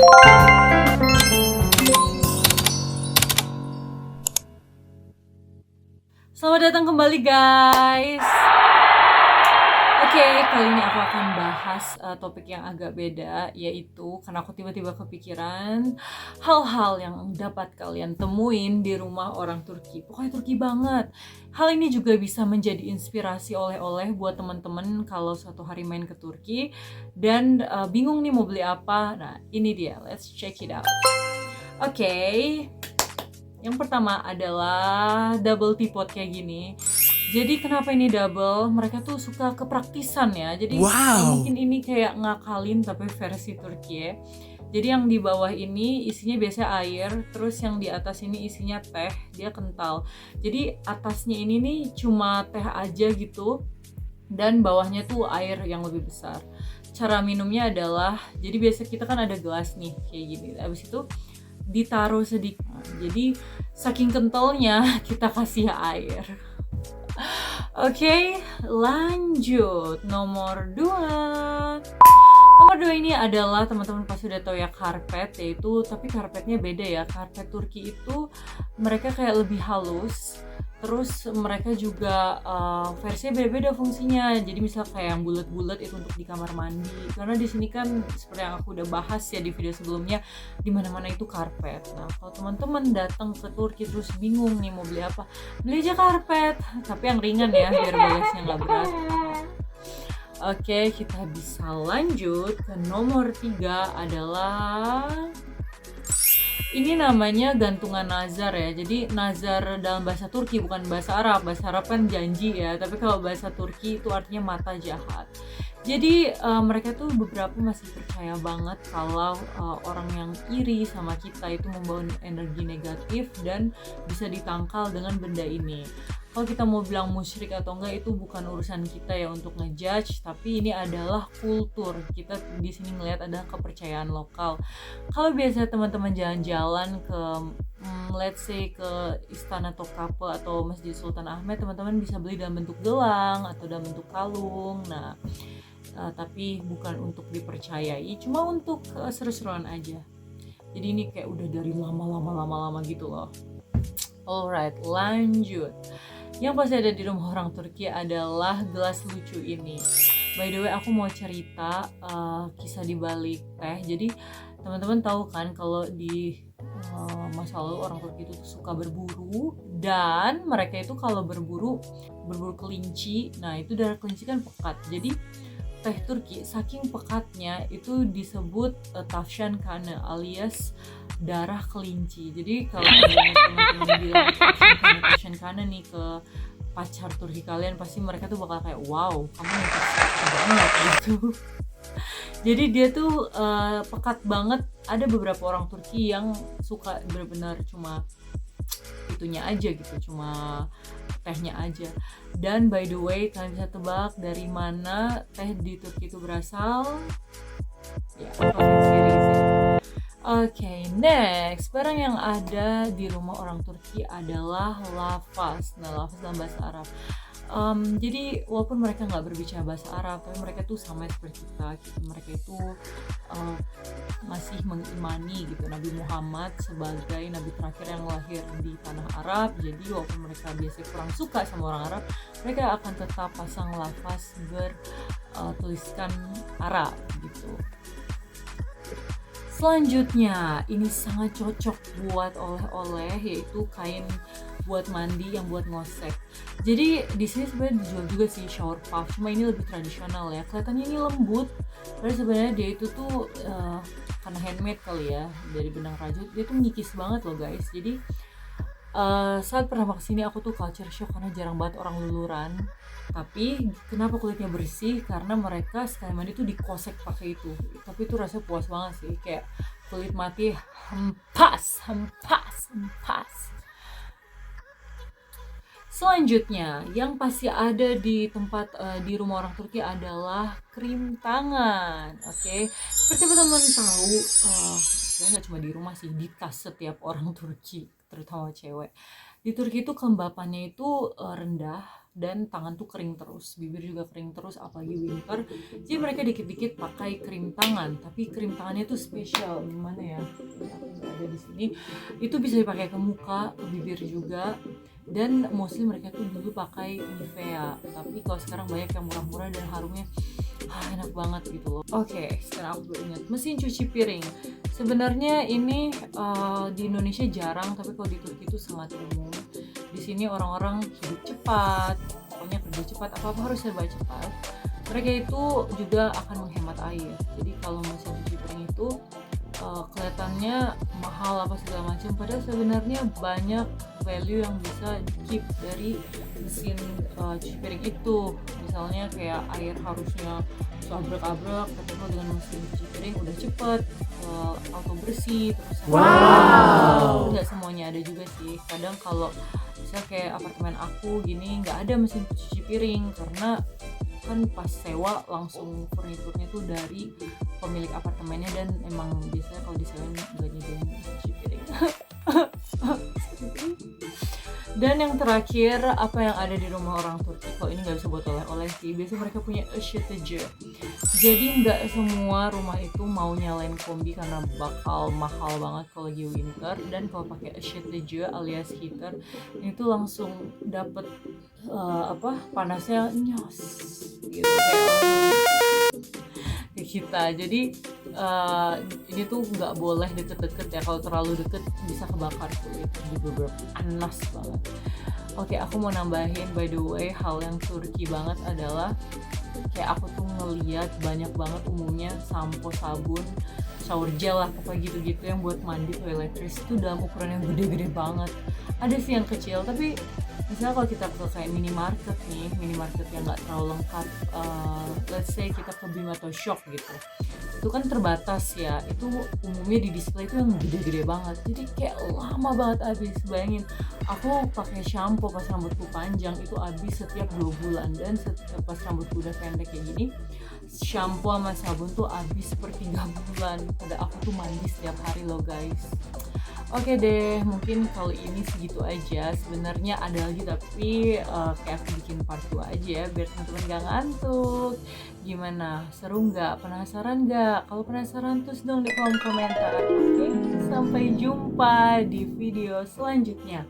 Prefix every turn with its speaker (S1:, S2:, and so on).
S1: Selamat datang kembali guys. Oke, kali ini aku akan bahas topik yang agak beda, yaitu karena aku tiba-tiba kepikiran hal-hal yang dapat kalian temuin di rumah orang Turki. Pokoknya Turki banget. Hal ini juga bisa menjadi inspirasi oleh-oleh buat teman-teman kalau suatu hari main ke Turki dan bingung nih mau beli apa. Nah, ini dia. Let's check it out. Oke. Yang pertama adalah double teapot kayak gini. Jadi kenapa ini double? Mereka tuh suka kepraktisan ya. Jadi mungkin ini kayak ngakalin tapi versi Turki ya. Jadi yang di bawah ini isinya biasanya air, terus yang di atas ini isinya teh, dia kental. Jadi atasnya ini nih cuma teh aja gitu, dan bawahnya tuh air yang lebih besar. Cara minumnya adalah, jadi biasa kita kan ada gelas nih kayak gini. Habis itu ditaruh sedikit. Jadi saking kentalnya kita kasih air. Oke, lanjut. Nomor 2 ini adalah, teman-teman pasti udah tahu ya, karpet, yaitu, tapi karpetnya beda ya. Karpet Turki itu mereka kayak lebih halus. Terus mereka juga versinya beda-beda fungsinya. Jadi misal kayak yang bulat-bulat itu untuk di kamar mandi. Karena di sini kan seperti yang aku udah bahas ya di video sebelumnya, di mana-mana itu karpet. Nah, kalau teman-teman datang ke Turki terus bingung nih mau beli apa, beli aja karpet. Tapi yang ringan ya, biar balesnya nggak berat. Oke, kita bisa lanjut ke nomor 3 adalah ini namanya gantungan nazar ya. Jadi nazar dalam bahasa Turki, bukan bahasa Arab. Bahasa Arab kan janji ya, tapi kalau bahasa Turki itu artinya mata jahat. Jadi mereka tuh beberapa masih percaya banget kalau orang yang iri sama kita itu membawa energi negatif dan bisa ditangkal dengan benda ini. Kalau kita mau bilang musyrik atau enggak itu bukan urusan kita ya untuk ngejudge, tapi ini adalah kultur. Kita di sini ngelihat ada kepercayaan lokal. Kalau biasa teman-teman jalan-jalan ke let's say ke Istana Topkapı atau Masjid Sultan Ahmet, teman-teman bisa beli dalam bentuk gelang atau dalam bentuk kalung. Nah, tapi bukan untuk dipercayai, cuma untuk seru-seruan aja. Jadi ini kayak udah dari lama gitu loh. Alright, lanjut. Yang pasti ada di rumah orang Turki adalah gelas lucu ini. By the way, aku mau cerita kisah di balik teh. Jadi teman-teman tahu kan kalau di masa lalu orang Turki itu suka berburu, dan mereka itu kalau berburu kelinci. Nah, itu darah kelinci kan pekat. Jadi teh Turki saking pekatnya itu disebut tavşan kanı alias darah kelinci. Jadi kalau teman-teman bilang tavşan kanı nih ke pacar Turki kalian, pasti mereka tuh bakal kayak wow, kamu yang banget gitu. Jadi dia tuh pekat banget. Ada beberapa orang Turki yang suka benar-benar cuma itunya aja gitu, cuma tehnya aja. Dan by the way, kalian bisa tebak dari mana teh di Turki itu berasal? Ya, Oke, next. Barang yang ada di rumah orang Turki adalah lafaz. Nah, lafaz dalam bahasa Arab. Jadi walaupun mereka nggak berbicara bahasa Arab, tapi mereka tuh sama seperti kita gitu. Mereka itu masih mengimani gitu Nabi Muhammad sebagai nabi terakhir yang lahir di tanah Arab. Jadi walaupun mereka biasanya kurang suka sama orang Arab, mereka akan tetap pasang lafaz bertuliskan Arab gitu. Selanjutnya, ini sangat cocok buat oleh-oleh, yaitu kain buat mandi yang buat ngosek. Jadi di sini sebenarnya dijual juga sih shower puff, cuma ini lebih tradisional ya. Kelihatannya ini lembut, tapi sebenarnya dia itu tuh karena handmade kali ya, dari benang rajut. Dia tuh nyikis banget loh guys. Jadi saat pertama kesini aku tuh culture shock karena jarang banget orang luluran. Tapi kenapa kulitnya bersih? Karena mereka sekali mandi tuh dikosek pakai itu. Tapi itu rasanya puas banget sih, kayak kulit mati hempas. Selanjutnya, yang pasti ada di tempat di rumah orang Turki adalah krim tangan. Oke, seperti teman-teman tahu, sebenarnya nggak cuma di rumah sih, di tas setiap orang Turki, terutama cewek. Di Turki itu kelembapannya itu rendah. dan tangan tuh kering terus, bibir juga kering terus, apalagi winter. Jadi mereka dikit-dikit pakai krim tangan, tapi krim tangannya tuh spesial. Gimana ya? Ini aku nggak ada di sini. Itu bisa dipakai ke muka, ke bibir juga. Dan mostly mereka tuh dulu pakai Nivea, tapi kalau sekarang banyak yang murah-murah dan harumnya enak banget gitu loh. Oke, sekarang aku ingat mesin cuci piring. Sebenarnya ini di Indonesia jarang, tapi kalau di Turki itu sangat umum. Di sini orang-orang hidup cepat, pokoknya kerja cepat, apa-apa harus serba cepat. Mereka itu juga akan menghemat air. Jadi kalau mesin cuci piring itu kelihatannya mahal apa segala macam, padahal sebenarnya banyak value yang bisa keep dari mesin cuci piring itu. Misalnya kayak air harusnya abrak-abrak, tapi kalau dengan mesin cuci piring udah cepet, auto bersih, terus nggak semuanya ada juga sih. Kadang kalau misalnya kayak apartemen aku gini nggak ada mesin cuci piring, karena kan pas sewa langsung furniturnya tuh dari pemilik apartemennya, dan emang biasanya kalau disewain gak nyediain cuci piring. Dan yang terakhir, apa yang ada di rumah orang Turki, kalau ini nggak bisa buat oleh-oleh sih, biasanya mereka punya ısıtıcı. Jadi nggak semua rumah itu mau nyalain kombi karena bakal mahal banget kalau lagi winter, dan kalau pakai ısıtıcı alias heater itu langsung dapet panasnya nyos gitu kayak kita. Jadi ini tuh nggak boleh deket-deket ya, kalau terlalu deket bisa kebakar kulit, jadi panas banget. Oke, aku mau nambahin by the way, hal yang Turki banget adalah kayak aku tuh ngeliat banyak banget umumnya sampo, sabun, shower gel lah, pokoknya gitu-gitu yang buat mandi toiletries itu dalam ukuran yang gede-gede banget. Ada sih yang kecil, tapi misalnya kalau kita ke kayak minimarket yang nggak terlalu lengkap, let's say kita ke Bim atau Shop gitu, itu kan terbatas ya, itu umumnya di display itu yang gede-gede banget, jadi kayak lama banget habis. Bayangin aku pakai shampoo pas rambutku panjang itu habis setiap 2 bulan, dan setiap pas rambutku udah pendek kayak gini, shampoo sama sabun tuh habis per 3 bulan. Pada aku tuh mandi setiap hari loh guys. Oke deh, mungkin kali ini segitu aja. Sebenarnya ada lagi, tapi kayak aku bikin part 2 aja ya, biar teman-teman gak ngantuk. Gimana? Seru nggak? Penasaran nggak? Kalau penasaran terus dong di kolom komentar. Oke, sampai jumpa di video selanjutnya.